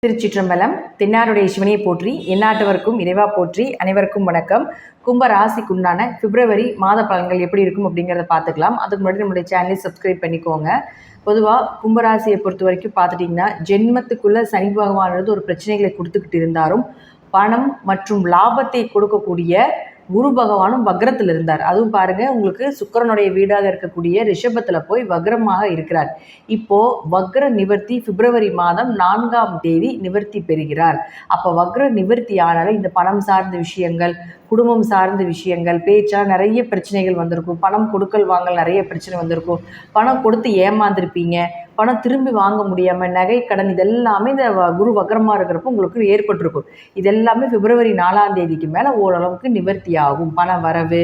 திருச்சிற்றம்பலம். தென்னாருடைய சிவனையை போற்றி, எந்நாட்டவருக்கும் இறைவா போற்றி. அனைவருக்கும் வணக்கம். கும்ப ராசிக்குண்டான பிப்ரவரி மாத பலன்கள் எப்படி இருக்கும் அப்படிங்கிறத பார்த்துக்கலாம். அதுக்கு முன்னாடி நம்மளுடைய சேனலை சப்ஸ்கிரைப் பண்ணிக்கோங்க. பொதுவாக கும்பராசியை பொறுத்த வரைக்கும் பார்த்துட்டிங்கன்னா, ஜென்மத்துக்குள்ளே சனி பகவானது ஒரு பிரச்சனைகளை கொடுத்துக்கிட்டு இருந்தாலும் பணம் மற்றும் லாபத்தை கொடுக்கக்கூடிய குரு பகவானும் வக்ரத்தில் இருந்தார். அதுவும் பாருங்க, உங்களுக்கு சுக்கிரனுடைய வீடாக இருக்கக்கூடிய ரிஷபத்தில் போய் வக்ரமாக இருக்கிறார். இப்போ வக்ர நிவர்த்தி பிப்ரவரி மாதம் 4ஆம் தேதி நிவர்த்தி பெறுகிறார். அப்போ வக்ர நிவர்த்தி ஆனால இந்த பணம் சார்ந்த விஷயங்கள், குடும்பம் சார்ந்த விஷயங்கள், பேச்சா நிறைய பிரச்சனைகள் வந்திருக்கும். பணம் கொடுக்கல் வாங்கல் நிறைய பிரச்சனை வந்திருக்கும். பணம் கொடுத்து ஏமாந்துருப்பீங்க. பணம் திரும்பி வாங்க முடியாமல் நகை கடன் இதெல்லாமே இந்த குரு வக்ரமாக இருக்கிறப்போ உங்களுக்கு ஏற்பட்டிருக்கும். இதெல்லாமே பிப்ரவரி 4ஆம் தேதிக்கு மேலே ஓரளவுக்கு நிவர்த்தி ஆகும். பண வரவு,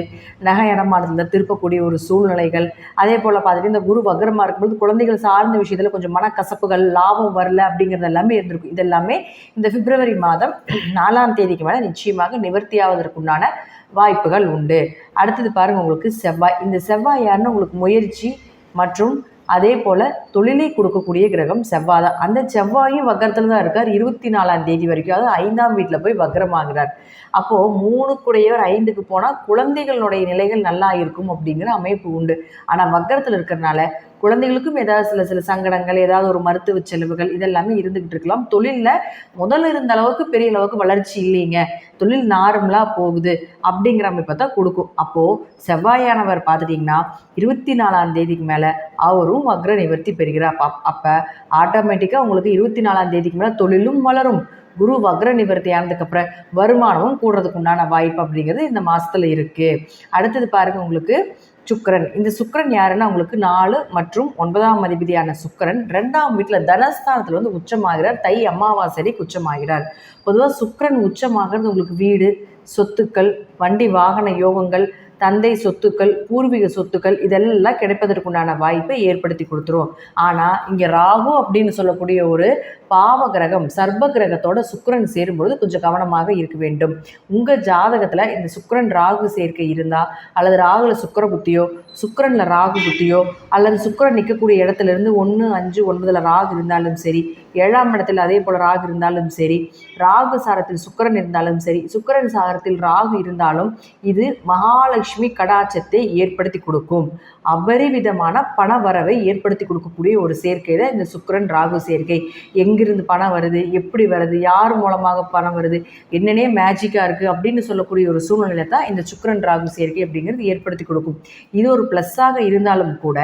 நகை இடமானத்தில் திருப்பக்கூடிய ஒரு சூழ்நிலைகள். அதே போல் பார்த்துட்டு இந்த குரு வக்ரமாக இருக்கும்போது குழந்தைகள் சார்ந்த விஷயத்தில் கொஞ்சம் மனக்கசப்புகள், லாபம் வரல அப்படிங்கிறது எல்லாமே இருந்திருக்கும். இதெல்லாமே இந்த பிப்ரவரி மாதம் 4ஆம் தேதிக்கு மேலே நிச்சயமாக நிவர்த்தி ஆவதற்குண்டான வாய்ப்புகள் உண்டு. அடுத்தது பாருங்கள், உங்களுக்கு செவ்வாய். இந்த செவ்வாய் யாருன்னு உங்களுக்கு முயற்சி மற்றும் அதே போல் தொழிலை கொடுக்கக்கூடிய கிரகம் செவ்வாய் தான். அந்த செவ்வாயும் வக்ரத்தில் தான் இருக்கார் 24ஆம் தேதி வரைக்கும். அதாவது 5ஆம் வீட்டில் போய் வக்ரமாகிறார். அப்போது 3 5க்கு போனால் குழந்தைகளுடைய நிலைகள் நல்லா இருக்கும் அப்படிங்கிற அமைப்பு உண்டு. ஆனால் வக்ரத்தில் இருக்கிறதுனால குழந்தைகளுக்கும் ஏதாவது சில சங்கடங்கள், ஏதாவது ஒரு மருத்துவ செலவுகள் இதெல்லாமே இருந்துகிட்டு இருக்கலாம். தொழிலில் முதல்ல இருந்த அளவுக்கு பெரிய அளவுக்கு வளர்ச்சி இல்லைங்க, தொழில் நார்மலாக போகுது அப்படிங்கிற அமைப்பை தான் கொடுக்கும். அப்போது செவ்வாயானவர் பார்த்துட்டிங்கன்னா 24ஆம் தேதிக்கு மேலே அவரும் வக்ர நிவர்த்தி பெறுகிறார். அப்போ ஆட்டோமேட்டிக்காக உங்களுக்கு 24ஆம் தேதிக்கு மேலே தொழிலும் வளரும். குரு வக்ர நிவர்த்தி ஆனதுக்கப்புறம் வருமானமும் கூடுறதுக்கு உண்டான வாய்ப்பு அப்படிங்கிறது இந்த மாதத்தில் இருக்குது. அடுத்தது பாருங்கள், உங்களுக்கு சுக்கிரன். இந்த சுக்கிரன் யாருன்னா உங்களுக்கு 4 மற்றும் 9ஆம் அதிபதியான சுக்கிரன் 2ஆம் வீட்டில் தனஸ்தானத்தில் வந்து உச்சமாகிறார். தை அமாவாசை உச்சமாகிறார். பொதுவாக சுக்கிரன் உச்சமாகிறது உங்களுக்கு வீடு, சொத்துக்கள், வண்டி வாகன யோகங்கள், தந்தை சொத்துக்கள், பூர்வீக சொத்துக்கள் இதெல்லாம் கிடைப்பதற்குண்டான வாய்ப்பை ஏற்படுத்தி கொடுத்துரும். ஆனால் இங்கே ராகு அப்படின்னு சொல்லக்கூடிய ஒரு பாவ கிரகம், சர்ப கிரகத்தோட சுக்கிரன் சேரும்பொழுது கொஞ்சம் கவனமாக இருக்க வேண்டும். உங்கள் ஜாதகத்தில் இந்த சுக்கிரன் ராகு சேர்க்கை இருந்தால், அல்லது ராகுல சுக்கிர புத்தியோ, சுக்கிரனில் ராகு புத்தியோ, அல்லது சுக்கிரன் நிற்கக்கூடிய இடத்துலேருந்து 1, 5, 9 ராகு இருந்தாலும் சரி, 7ஆம் இடத்தில் அதே போல் ராகு இருந்தாலும் சரி, ராகு சாரத்தில் சுக்கிரன் இருந்தாலும் சரி, சுக்கிரன் சாரத்தில் ராகு இருந்தாலும் இது மகாலட்சுமி கடாட்சத்தை ஏற்படுத்தி கொடுக்கும். அபரிவிதமான பண வரவை ஏற்படுத்தி கொடுக்கக்கூடிய ஒரு சேர்க்கை தான் இந்த சுக்கிரன் ராகு சேர்க்கை. எங்கிருந்து பணம் வருது, எப்படி வருது, யார் மூலமாக பணம் வருது, என்னன்னே மேஜிக்காக இருக்குது அப்படின்னு சொல்லக்கூடிய ஒரு சூழ்நிலை தான் இந்த சுக்கிரன் ராகு சேர்க்கை அப்படிங்கிறது ஏற்படுத்தி கொடுக்கும். இது ஒரு ப்ளஸ்ஸாக இருந்தாலும் கூட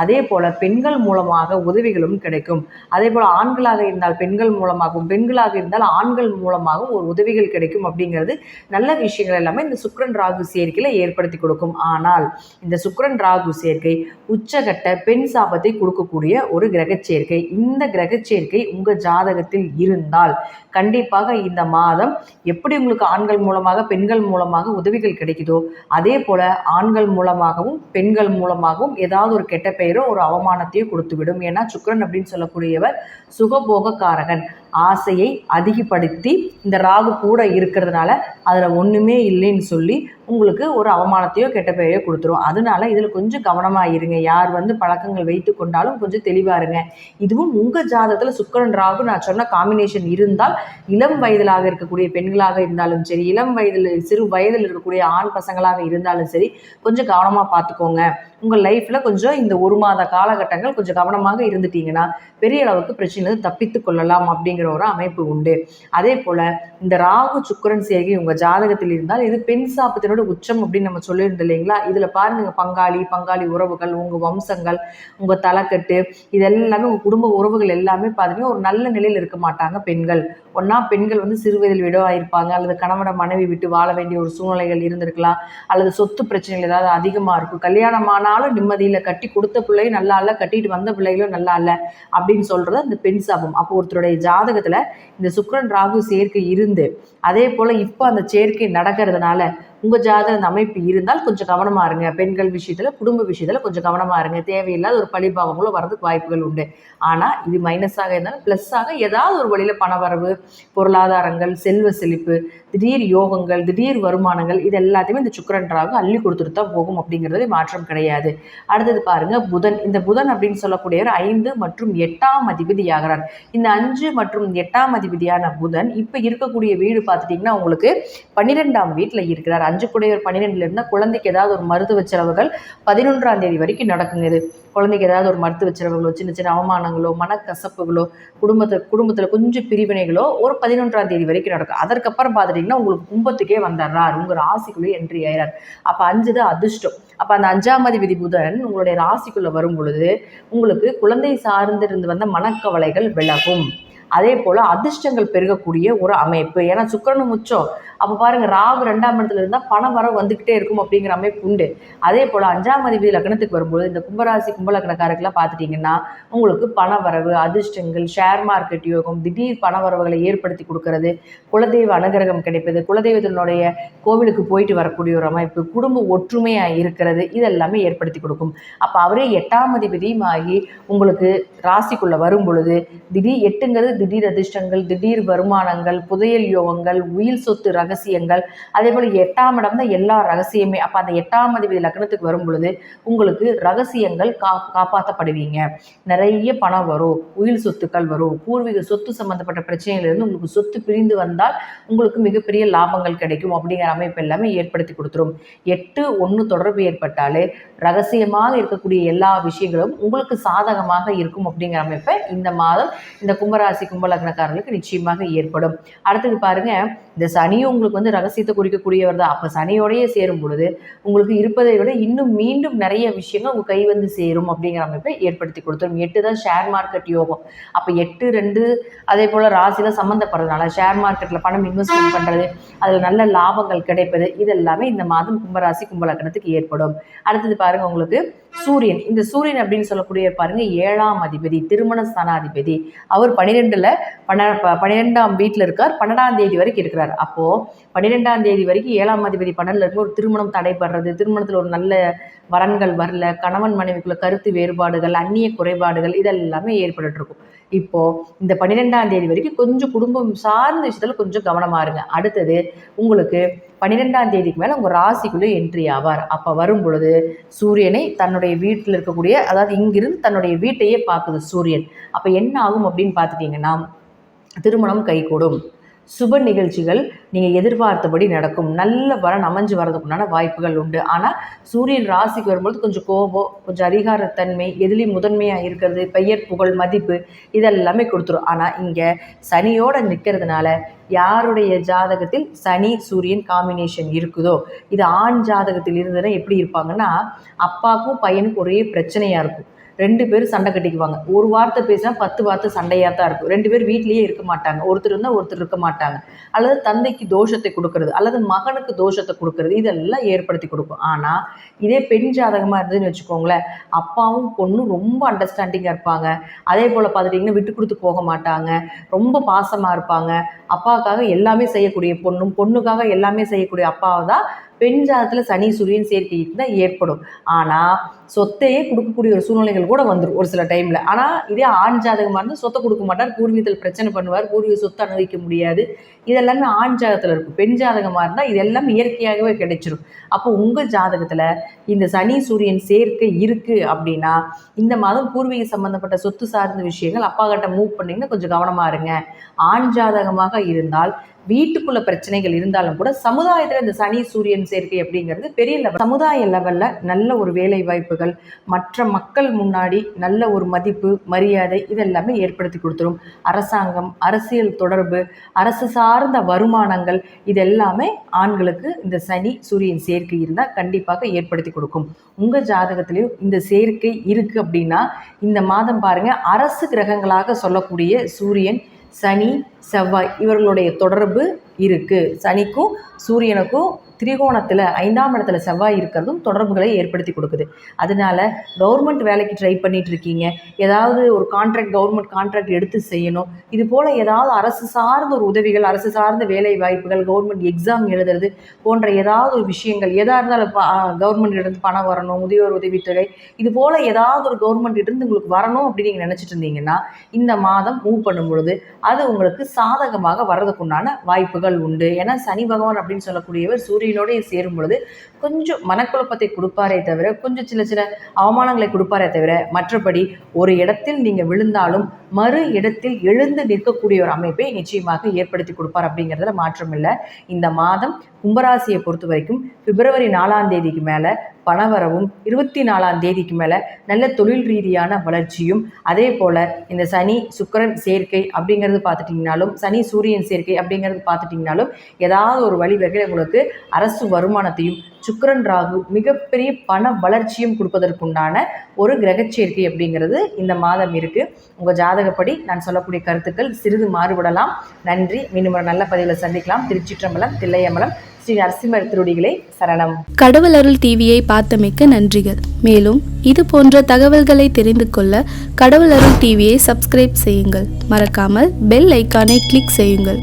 அதே போல் பெண்கள் மூலமாக உதவிகளும் கிடைக்கும். அதே போல் ஆண்களாக இருந்தால் பெண்கள் மூலமாகவும், பெண்களாக இருந்தால் ஆண்கள் மூலமாகவும் ஒரு உதவிகள் கிடைக்கும் அப்படிங்கிறது நல்ல விஷயங்கள் எல்லாமே இந்த சுக்கிரன் ராகு சேர்க்கையில் ஏற்படுத்தி கொடுக்கும். ஆனால் இந்த சுக்கிரன் ராகு சேர்க்கை உச்சகட்ட பெண் சாபத்தை கொடுக்கக்கூடிய ஒரு கிரக சேர்க்கை. இந்த கிரக சேர்க்கை உங்கள் ஜாதகத்தில் இருந்தால் கண்டிப்பாக இந்த மாதம் எப்படி உங்களுக்கு ஆண்கள் மூலமாக பெண்கள் மூலமாக உதவிகள் கிடைக்குதோ அதே போல ஆண்கள் மூலமாகவும் பெண்கள் மூலமாகவும் ஏதாவது ஒரு கெட்ட பெயரோ ஒரு அவமானத்தையோ கொடுத்துவிடும். ஏன்னா சுக்கிரன் அப்படின்னு சொல்லக்கூடியவர் சுகபோகக்காரகன். ஆசையை அதிகப்படுத்தி இந்த ராகு கூட இருக்கிறதுனால அதில் ஒன்றுமே இல்லைன்னு சொல்லி உங்களுக்கு ஒரு அவமானத்தையோ கெட்ட பெயரையோ கொடுத்துரும். அதனால இதில் கொஞ்சம் கவனமாக இருங்க. யார் பழக்கங்கள் வைத்து கொண்டாலும் கொஞ்சம் தெளிவாக இருங்க. இதுவும் உங்கள் ஜாதகத்தில் சுக்கிரன் ராகு நான் சொன்ன காம்பினேஷன் இருந்தால், இளம் வயதிலாக இருக்கக்கூடிய பெண்களாக இருந்தாலும் சரி, இளம் வயதில் சிறு வயதில் இருக்கக்கூடிய ஆண் பசங்களாக இருந்தாலும் சரி, கொஞ்சம் கவனமாக பார்த்துக்கோங்க. உங்கள் லைஃப்பில் கொஞ்சம் இந்த 1 மாத காலகட்டங்கள் கொஞ்சம் கவனமாக இருந்துட்டீங்கன்னா பெரிய அளவுக்கு பிரச்சனையிலிருந்து தப்பித்து கொள்ளலாம் அப்படிங்கிற ஒரு அமைப்பு உண்டு. அதே போல் இந்த ராகு சுக்கிரன் சேர்க்கை உங்கள் ஜாதகத்தில் இருந்தால் இது பெண் சாபத்தினோட உச்சம் அப்படின்னு நம்ம சொல்லியிருந்தோம் இல்லைங்களா? இதில் பாருங்க, பங்காளி உறவுகள், உங்கள் வம்சங்கள், உங்கள் தலைக்கட்டு இதெல்லாமே உங்கள் குடும்ப உறவுகள் எல்லாமே பார்த்தீங்கன்னா ஒரு நல்ல நிலையில் இருக்க மாட்டாங்க பெண்கள். ஒன்றா பெண்கள் சிறு வயதில் விடவாயிருப்பாங்க, அல்லது கணவனை மனைவி விட்டு வாழ வேண்டிய ஒரு சூழ்நிலைகள் இருந்திருக்கலாம், அல்லது சொத்து பிரச்சனைகள் ஏதாவது அதிகமாக இருக்கும். கல்யாணமானாலும் நிம்மதியில், கட்டி கொடுத்த பிள்ளையும் நல்லா இல்லை, கட்டிட்டு வந்த பிள்ளைகளும் நல்லா இல்லை அப்படின்னு சொல்கிறது அந்த பெண் சாபம். அப்போ ஒருத்தருடைய ஜாதகத்தில் இந்த சுக்கிரன் ராகு சேர்க்கை இருந்து அதே போல் இப்போ அந்த சேர்க்கை நடக்கிறதுனால உங்கள் ஜாதக அந்த அமைப்பு இருந்தால் கொஞ்சம் கவனமாக இருங்க. பெண்கள் விஷயத்தில், குடும்ப விஷயத்தில் கொஞ்சம் கவனமாக இருங்க. தேவையில்லாத ஒரு பழிபாவங்களும் வரதுக்கு வாய்ப்புகள் உண்டு. ஆனால் இது மைனஸாக இருந்தாலும் ப்ளஸ்ஸாக ஏதாவது ஒரு வழியில் பணவரவு, பொருளாதாரங்கள், செல்வ செழிப்பு, திடீர் யோகங்கள், திடீர் வருமானங்கள், இது எல்லாத்தையுமே இந்த சுக்கிரன் ராகு அள்ளி கொடுத்துட்டு தான் போகும் அப்படிங்கிறது மாற்றம் கிடையாது. அடுத்தது பாருங்க புதன். இந்த புதன் அப்படின்னு சொல்லக்கூடியவர் 5 மற்றும் 8ஆம் அதிபதி ஆகிறார். இந்த 5 மற்றும் 8ஆம் அதிபதியான புதன் இப்போ இருக்கக்கூடிய வீடு பார்த்துட்டிங்கன்னா உங்களுக்கு 12ஆம் வீட்டில் இருக்கிறார். 5 கூடையவர் 12ல இருந்தால் குழந்தைக்கு ஏதாவது ஒரு மருத்துவ செலவுகள் 11ஆம் தேதி வரைக்கும் நடக்குங்க. இது குழந்தைக்கு ஏதாவது ஒரு மருத்துவ செலவுகளோ, சின்ன சின்ன அவமானங்களோ, மனக்கசப்புகளோ, குடும்பத்தில் கொஞ்சம் பிரிவினைகளோ ஒரு 11ஆம் தேதி வரைக்கும் நடக்கும். அதற்கப்புறம் பார்த்துட்டிங்கன்னா உங்களுக்கு கும்பத்துக்கே வந்துடுறார், உங்கள் ராசிக்குள்ளே என்ட்ரி ஆகிறார். அப்போ 5 தான் அதிர்ஷ்டம். அப்போ அந்த 5ஆம் அதிபதி புதன் உங்களுடைய ராசிக்குள்ளே வரும் பொழுது உங்களுக்கு குழந்தை சார்ந்திருந்து வந்த மனக்கவலைகள் விலகும். அதே போல் அதிர்ஷ்டங்கள் பெருகக்கூடிய ஒரு அமைப்பு. ஏன்னா சுக்கிரனும் உச்சம். அப்போ பாருங்கள், ராகு 2ஆம் இடத்துல இருந்தால் பணம் வர வந்துக்கிட்டே இருக்கும் அப்படிங்கிற அமைப்பு உண்டு. அதே போல் 5ஆம் அதிபதி லக்னத்துக்கு வரும்போது இந்த கும்பராசி கும்பலக்கணக்காரர்களாக பார்த்துட்டிங்கன்னா உங்களுக்கு பண வரவு, அதிர்ஷ்டங்கள், ஷேர் மார்க்கெட் யோகம், திடீர் பண வரவுகளை ஏற்படுத்தி கொடுக்கறது, குலதெய்வ அனுகிரகம் கிடைப்பது, குலதெய்வத்தினுடைய கோவிலுக்கு போயிட்டு வரக்கூடிய ஒரு அமைப்பு, குடும்ப ஒற்றுமையாக இருக்கிறது, இதெல்லாமே ஏற்படுத்தி கொடுக்கும். அப்போ அவரே 8ஆம் அதிபதியும் ஆகி உங்களுக்கு ராசிக்குள்ளே வரும் பொழுது திடீர் 8ங்கிறது திடீர் அதிர்ஷ்டங்கள், திடீர் வருமானங்கள், புதையல் யோகங்கள், உயில் சொத்து ரகசியங்கள், அதே போல் 8ஆம் இடம் தான் எல்லா ரகசியமே. அப்போ அந்த 8ஆம் அதிபதி லக்னத்துக்கு வரும் பொழுது உங்களுக்கு ரகசியங்கள் காப்பாற்றப்படுவீங்க. நிறைய பணம் வரும், உயில் சொத்துக்கள் வரும், பூர்வீக சொத்து சம்பந்தப்பட்ட பிரச்சனையிலிருந்து உங்களுக்கு சொத்து பிரிந்து வந்தால் உங்களுக்கு மிகப்பெரிய லாபங்கள் கிடைக்கும் அப்படிங்கிற அமைப்பு எல்லாமே ஏற்படுத்தி கொடுத்துரும். 8-1 தொடர்பு ஏற்பட்டாலே ரகசியமாக இருக்கக்கூடிய எல்லா விஷயங்களும் உங்களுக்கு சாதகமாக இருக்கும் அப்படிங்கிற அமைப்பை இந்த மாதம் இந்த கும்பராசி கும்பலக்னக்காரர்களுக்கு நிச்சயமாக ஏற்படும். அடுத்தது பாருங்க, இந்த சனியும் உங்களுக்கு ரகசியத்தை குறிக்கக்கூடியவர் தான். அப்போ சனியோடையே சேரும் பொழுது உங்களுக்கு இருப்பதை விட இன்னும் மீண்டும் நிறைய விஷயங்கள் உங்கள் கை சேரும் அப்படிங்கிற அமைப்பை ஏற்படுத்தி கொடுத்துரும். 8 தான் ஷேர் மார்க்கெட் யோகம். அப்போ 8, 2 அதே போல் ராசியில் சம்மந்தப்படுறதுனால ஷேர் மார்க்கெட்டில் பணம் இன்வெஸ்ட்மெண்ட் பண்ணுறது, அதில் நல்ல லாபங்கள் கிடைப்பது, இதெல்லாமே இந்த மாதம் கும்பராசி கும்பலக்னத்துக்கு ஏற்படும். அடுத்தது பாருங்க, உங்களுக்கு சூரியன். இந்த சூரியன் அப்படின்னு சொல்லக்கூடிய பாருங்க 7ஆம் அதிபதி, திருமண ஸ்தானாதிபதி. அவர் 12ஆம் வீட்டில் இருக்கார், 12ஆம் தேதி வரைக்கும் இருக்கிறார். அப்போ 12ஆம் தேதி வரைக்கும் 7ஆம் அதிபதி 12ல் இருக்கும். ஒரு திருமணம் தடைபடுறது, திருமணத்தில் ஒரு நல்ல வரன்கள் வரல, கணவன் மனைவிக்குள்ள கருத்து வேறுபாடுகள், அந்நிய குறைபாடுகள், இதெல்லாமே ஏற்பட்டு இருக்கும். இப்போ இந்த 12ஆம் தேதி வரைக்கும் கொஞ்சம் குடும்பம் சார்ந்த விஷயத்துல கொஞ்சம் கவனமா இருங்க. அடுத்தது உங்களுக்கு 12ஆம் தேதிக்கு மேலே உங்கள் ராசிக்குள்ளே என்ட்ரி ஆவார். அப்போ வரும் பொழுது சூரியனை தன்னுடைய வீட்டில் இருக்கக்கூடிய, அதாவது இங்கிருந்து தன்னுடைய வீட்டையே பார்க்குது சூரியன். அப்போ என்ன ஆகும் அப்படின்னு பார்த்துட்டிங்கன்னா, திருமணம் கைகூடும், சுப நிகழ்ச்சிகள் நீங்கள் எதிர்பார்த்தபடி நடக்கும், நல்ல வரன் அமைஞ்சு வரதுக்குண்டான வாய்ப்புகள் உண்டு. ஆனால் சூரியன் ராசிக்கு வரும்போது கொஞ்சம் கோபம், கொஞ்சம் அதிகாரத்தன்மை, எதுலேயும் முதன்மையாக இருக்கிறது, பெயர் புகழ் மதிப்பு, இதெல்லாமே கொடுத்துரும். ஆனால் இங்கே சனியோடு நிற்கிறதுனால யாருடைய ஜாதகத்தில் சனி சூரியன் காம்பினேஷன் இருக்குதோ, இது ஆண் ஜாதகத்தில் இருந்ததுன்னா எப்படி இருப்பாங்கன்னா, அப்பாவுக்கும் பையனுக்கும் ஒரே பிரச்சனையாக இருக்கும். 2 பேரும் சண்டை கட்டிக்குவாங்க. ஒரு வார்த்தை பேசினா 10 வார்த்தை சண்டையாக தான் இருக்கும். 2 பேர் வீட்லேயே இருக்க மாட்டாங்க. ஒருத்தர் இருந்தால் ஒருத்தர் இருக்க மாட்டாங்க. அல்லது தந்தைக்கு தோஷத்தை கொடுக்கறது, அல்லது மகனுக்கு தோஷத்தை கொடுக்கறது, இதெல்லாம் ஏற்படுத்தி கொடுக்கும். ஆனால் இதே பெண் ஜாதகமாக இருந்ததுன்னு வச்சுக்கோங்களேன், அப்பாவும் பொண்ணும் ரொம்ப அண்டர்ஸ்டாண்டிங்காக இருப்பாங்க. அதே போல் பார்த்துட்டிங்கன்னா விட்டு கொடுத்து போக மாட்டாங்க, ரொம்ப பாசமாக இருப்பாங்க. அப்பாவுக்காக எல்லாமே செய்யக்கூடிய பொண்ணும், பொண்ணுக்காக எல்லாமே செய்யக்கூடிய அப்பாவை தான் பெண் ஜாதகத்தில் சனி சூரியன் சேர்க்கை தான் ஏற்படும். ஆனால் சொத்தையே கொடுக்கக்கூடிய ஒரு சூழ்நிலைகள் கூட வந்துடும் ஒரு சில டைமில். ஆனால் இதே ஆண் ஜாதகமாக இருந்தால் சொத்தை கொடுக்க மாட்டார், பூர்வீகத்தில் பிரச்சனை பண்ணுவார், பூர்வீக சொத்தை அனுபவிக்க முடியாது. இதெல்லாமே ஆண் ஜாதகத்தில் இருக்கும். பெண் ஜாதகமாக இருந்தால் இதெல்லாம் இயற்கையாகவே கிடைச்சிடும். அப்போ உங்கள் ஜாதகத்தில் இந்த சனி சூரியன் சேர்க்கை இருக்குது அப்படின்னா இந்த மாதம் பூர்வீக சம்பந்தப்பட்ட சொத்து சார்ந்த விஷயங்கள் அப்பா கிட்ட மூவ் பண்ணிங்கன்னா கொஞ்சம் கவனமாக இருங்க. ஆண் ஜாதகமாக இருந்தால் வீட்டுக்குள்ள பிரச்சனைகள் இருந்தாலும் கூட சமுதாயத்தில் இந்த சனி சூரியன் சேர்க்கை அப்படிங்கிறது பெரிய லெவல், சமுதாய லெவலில் நல்ல ஒரு வேலை வாய்ப்புகள், மற்ற மக்கள் முன்னாடி நல்ல ஒரு மதிப்பு மரியாதை, இதெல்லாமே ஏற்படுத்தி கொடுத்துரும். அரசாங்கம், அரசியல் தொடர்பு, அரசு சார்ந்த வருமானங்கள், இதெல்லாமே ஆண்களுக்கு இந்த சனி சூரியன் சேர்க்கை இருந்தால் கண்டிப்பாக ஏற்படுத்தி கொடுக்கும். உங்கள் ஜாதகத்திலையும் இந்த சேர்க்கை இருக்குது அப்படின்னா இந்த மாதம் பாருங்கள், அரசு கிரகங்களாக சொல்லக்கூடிய சூரியன், சனி, செவ்வாய் இவர்களுடைய தொடர்பு இருக்குது. சனிக்கும் சூரியனுக்கும் திரிகோணத்தில் 5ஆம் இடத்துல செவ்வாய் இருக்கிறதும் தொடர்புகளை ஏற்படுத்தி கொடுக்குது. அதனால கவர்மெண்ட் வேலைக்கு ட்ரை பண்ணிட்டு இருக்கீங்க, ஏதாவது ஒரு கவர்மெண்ட் கான்ட்ராக்ட் எடுத்து செய்யணும், இது போல் ஏதாவது அரசு சார்ந்த ஒரு உதவிகள், அரசு சார்ந்த வேலை வாய்ப்புகள், கவர்மெண்ட் எக்ஸாம் எழுதுறது போன்ற ஏதாவது ஒரு விஷயங்கள் எதாக இருந்தாலும் கவர்மெண்ட் இருந்து பணம் வரணும், முதியோர் உதவித்தொகை, இது போல் ஏதாவது ஒரு கவர்மெண்ட் இருந்து உங்களுக்கு வரணும் அப்படின்னு நீங்கள் நினச்சிட்டு இருந்தீங்கன்னா இந்த மாதம் மூவ் பண்ணும் பொழுது அது உங்களுக்கு சாதகமாக வர்றதுக்குண்டான வாய்ப்புகள் உண்டு. ஏன்னா சனி பகவான் அப்படின்னு சொல்லக்கூடியவர் சூரியனோடய சேரும் பொழுது கொஞ்சம் மனக்குழப்பத்தை கொடுப்பாரே தவிர, கொஞ்சம் சில அவமானங்களை கொடுப்பாரே தவிர, மற்றபடி ஒரு இடத்தில் நீங்கள் விழுந்தாலும் மறு இடத்தில் எழுந்து நிற்கக்கூடிய ஒரு அமைப்பை நிச்சயமாக ஏற்படுத்தி கொடுப்பார் அப்படிங்கிறதுல மாற்றம் இல்லை. இந்த மாதம் கும்பராசியை பொறுத்த வரைக்கும் பிப்ரவரி 4ஆம் தேதிக்கு மேலே பணவரவும், 24ஆம் தேதிக்கு மேலே நல்ல தொழில் ரீதியான வளர்ச்சியும், அதே போல் இந்த சனி சுக்கிரன் சேர்க்கை அப்படிங்கிறது பார்த்துட்டிங்கனாலும், சனி சூரியன் சேர்க்கை அப்படிங்கிறது பார்த்துட்டிங்கனாலும் ஏதாவது ஒரு வழிவகையில் உங்களுக்கு அரசு வருமானத்தையும், சுக்கிரன் ராகு மிகப்பெரிய பண வளர்ச்சியும் கொடுப்பதற்குண்டான ஒரு கிரகச்சேர்க்கை அப்படிங்கிறது இந்த மாதம் இருக்குது. உங்கள் ஜாதகப்படி நான் சொல்லக்கூடிய கருத்துக்கள் சிறிது மாறுபடலாம். நன்றி. மீண்டும் ஒரு நல்ல பதிவில் சந்திக்கலாம். திருச்சிற்றம்பலம், தில்லையம்பலம், ஸ்ரீ நரசிம்மர் திருவடிகளே சரணம். கடவுள் அருள் டிவியை பார்த்தமைக்கு நன்றிகள். மேலும் இது போன்ற தகவல்களை தெரிந்து கொள்ள கடவுள் அருள் டிவியை சப்ஸ்கிரைப் செய்யுங்கள். மறக்காமல் பெல் ஐக்கானை கிளிக் செய்யுங்கள்.